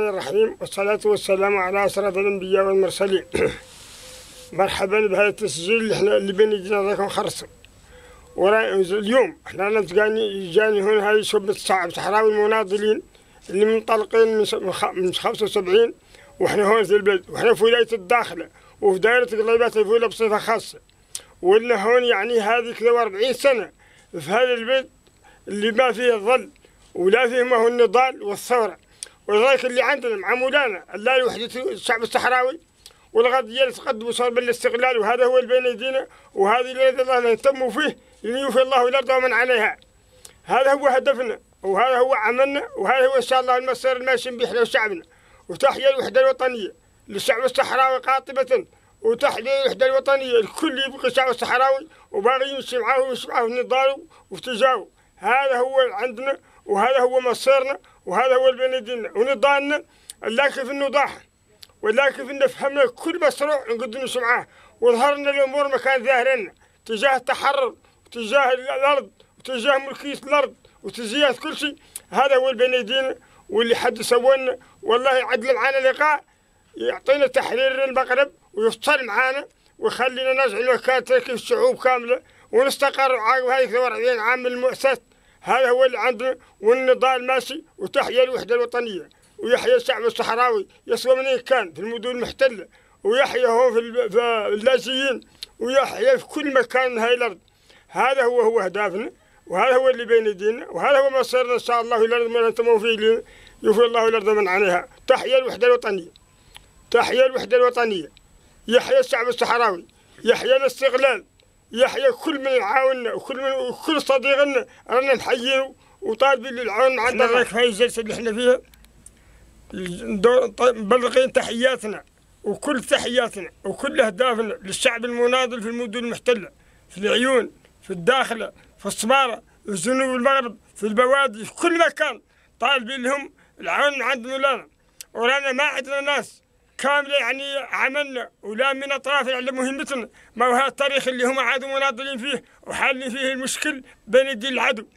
الرحيم والصلاة والسلام على أشرف الأنبياء والمرسلين. مرحبا بهذا التسجيل اللي بين يدينا ذاك نخرصه. اليوم احنا جاني هنا هاي شبة صحراوي المناضلين اللي منطلقين من 75، واحنا هون في البلد، واحنا في ولاية الداخلة وفي دائرة قليبات الفولة بصفة خاصة. ولنا هون يعني هذه كذا 40 سنة في هذا البلد اللي ما فيه الظل ولا فيه ما هو النضال والثورة. ولذلك اللي عندنا مع مولانا الله وحدة الشعب الصحراوي والغد يتقدم صار بالاستقلال، وهذا هو اللي بين يدينا، وهذه اللي الله نهتم فيه ليوفي الله الأرض ومن عليها. هذا هو هدفنا وهذا هو عملنا، وهذا هو إن شاء الله المسار الماشي بيحلى شعبنا. وتحيا الوحدة الوطنية للشعب الصحراوي قاطبة، وتحيا الوحدة الوطنية الكل يبقى الشعب الصحراوي وباغي يمشي معاه ويمشي معاه في نضاله وفي تجاهه. هذا هو عندنا وهذا هو مصيرنا وهذا هو اللي بين يدينا ونضالنا. لكن في النضاح ولكن في نفهمنا كل مشروع نقدر نمشي معاه، وظهرنا الأمور ما كان ظاهرنا تجاه التحرر وتجاه الأرض وتجاه ملكية الأرض وتجاه كل شيء. هذا هو اللي بين يدينا واللي حد سوينا. والله يعدل معانا لقاء يعطينا تحرير المغرب ويفصل معانا ويخلينا نزعل مكان تركيب الشعوب كاملة ونستقر عقب هذه 40 عام من المؤسسات. هذا هو اللي عندنا والنضال ماشي. وتحيا الوحدة الوطنية ويحيا الشعب الصحراوي يسوى من كان في المدن المحتلة، ويحيا هون في اللاجئين، ويحيا في كل مكان من هاي الأرض. هذا هو أهدافنا وهذا هو اللي بين يدينا وهذا هو مصيرنا إن شاء الله. الأرض من أنتم فيه يوفي الله الأرض من عليها. تحيا الوحدة الوطنية، تحيا الوحدة الوطنية، يحيا الشعب الصحراوي، يحيا الاستقلال، يحيا كل من يعاوننا وكل صديقنا رانا نحييه وطالبين للعون عندنا. راك في هاي الجلسة اللي احنا فيها مبلغين تحياتنا وكل تحياتنا وكل أهدافنا للشعب المناضل في المدن المحتلة، في العيون، في الداخلة، في الصمارة، في جنوب المغرب، في البوادي، في كل مكان طالبين لهم العون عند مولانا. ورانا ما عندنا ناس كاملة يعني عملنا ولا من أطراف على مهمتنا، ما هو هذا التاريخ اللي هم عادوا مناضلين فيه وحالين فيه المشكل بين يدي العدو.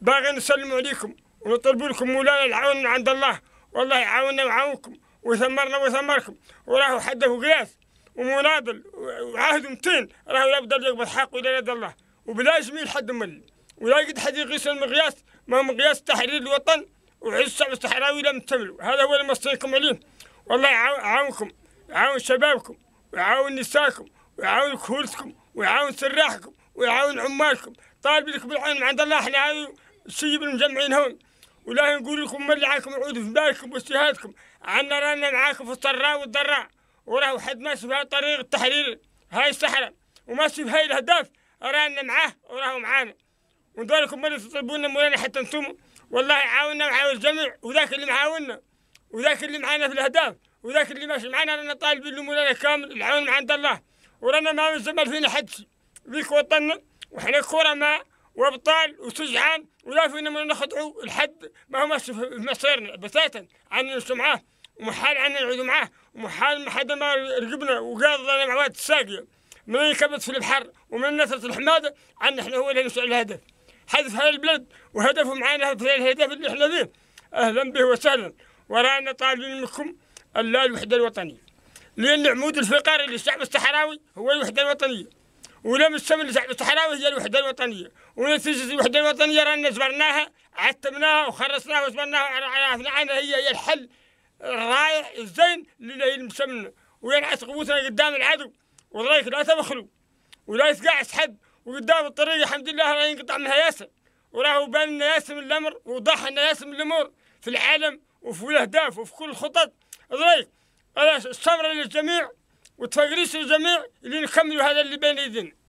باغي نسلم عليكم ونطلب لكم مولانا العون من عند الله، والله يعاوننا ويعاونكم ويثمرنا ويثمركم. وراه حده قياس ومناضل وعهد 200 راه لابد يقبض حقه الى يد الله، وبلا جميل حد ملي ولا يقد حد يقيس المقياس، ما هو مقياس تحرير الوطن وعز الشعب الصحراوي لم تملوا. هذا هو اللي مصيركم عليه. والله يعاونكم، يعاون شبابكم ويعاون نساءكم ويعاون كهولتكم ويعاون سراحكم ويعاون عمالكم. طالب لكم العون من عند الله. احنا هاي الشيء المجمعين هون، ولا نقول لكم ملي عنكم عودوا في بالكم واجتهادكم. عنا رانا معاكم في السراء والضراء، وراه حد ماشي في هاي طريق التحرير هاي الصحراء وماشي في هاي الاهداف رانا معاه وراه معانا. وندوركم ملي تطلبونا مولانا حتى انتم والله عاوننا وعاون الجميع، وذاك اللي معاوننا وذاك اللي معانا في الاهداف وذاك اللي ماشي معانا رانا طالبين له مولانا كامل العون من عند الله. ورانا ما نزمل فينا حد شيء، ذيك وطننا وحنا كرماء وابطال وشجعان ولا فينا من نخضعوا الحد ما هو ماشي في مصيرنا بتاتا عنا نمشي معاه، ومحال عنا نعودوا معاه، ومحال ما حدا ما رقبنا وقاض لنا مع واد الساقيه من يكبت في البحر ومن نثرة الحماده. عنا احنا هو اللي نسعى الهدف، حذف هاي البلد وهدفه معانا في الهدف اللي احنا فيه. اهلا به وسهلا. ورانا طالبين منكم الله الوحده الوطنيه، لان عمود الفقري للشعب الصحراوي هو الوحده الوطنيه، ولم السمن للشعب الصحراوي هي الوحده الوطنيه. ونتيجه الوحده الوطنيه رانا جبرناها عتمناها وخرسناها وجبرناها وعرفنا عنها هي الحل الرائع الزين للمسمن وينعس قوتنا قدام العدو. ولذلك لا تبخلوا ولا يتقاعس حد، وقدام الطريق الحمد لله راه ينقطع منها ياسر، وراه بان لنا ياسر من الامر وضح لنا ياسر من الامور في العالم وفي الاهداف وفي كل الخطط. لذلك الصبر للجميع والتفقريس للجميع اللي نكملوا هذا اللي بين يدينا.